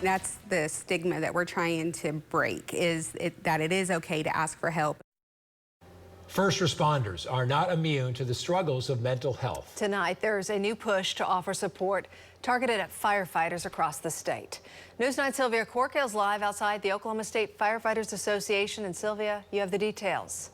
That's the stigma that we're trying to break, that it is okay to ask for help. First responders are not immune to the struggles of mental health. Tonight, there's a new push to offer support targeted at firefighters across the state. News 9 Sylvia Corkale's live outside the Oklahoma State Firefighters Association. And Sylvia, you have the details.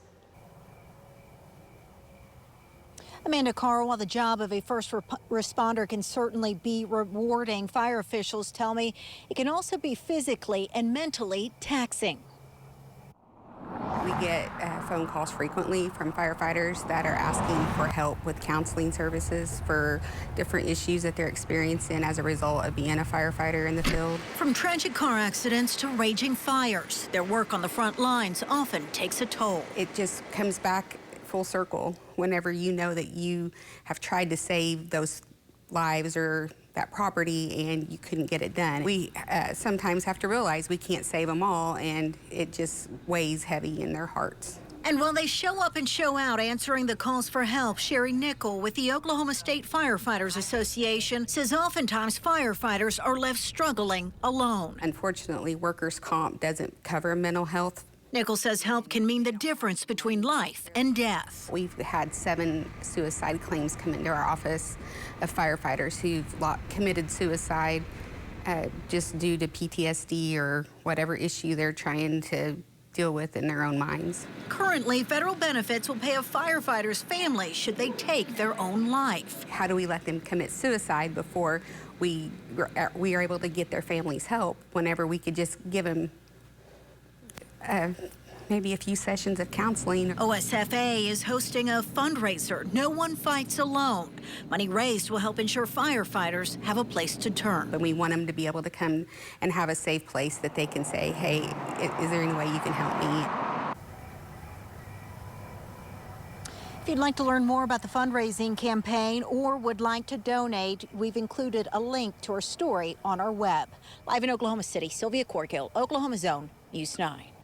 Amanda Carr, while the job of a first responder can certainly be rewarding, fire officials tell me it can also be physically and mentally taxing. We get phone calls frequently from firefighters that are asking for help with counseling services for different issues that they're experiencing as a result of being a firefighter in the field. From tragic car accidents to raging fires, their work on the front lines often takes a toll. It just comes back full circle whenever you know that you have tried to save those lives or that property and you couldn't get it done. We sometimes have to realize we can't save them all, and it just weighs heavy in their hearts. And while they show up and show out answering the calls for help, Sherry Nickel with the Oklahoma State Firefighters Association says oftentimes firefighters are left struggling alone. Unfortunately, workers' comp doesn't cover mental health. Nickel says help can mean the difference between life and death. We've had 7 suicide claims come into our office of firefighters who've committed suicide just due to PTSD or whatever issue they're trying to deal with in their own minds. Currently, federal benefits will pay a firefighter's family should they take their own life. How do we let them commit suicide before we are able to get their families help, whenever we could just give them maybe a few sessions of counseling? OSFA is hosting a fundraiser, No One Fights Alone. Money raised will help ensure firefighters have a place to turn. But we want them to be able to come and have a safe place that they can say, hey, is there any way you can help me? If you'd like to learn more about the fundraising campaign or would like to donate, we've included a link to our story on our web. Live in Oklahoma City, Sylvia Corkill, Oklahoma Zone, News 9.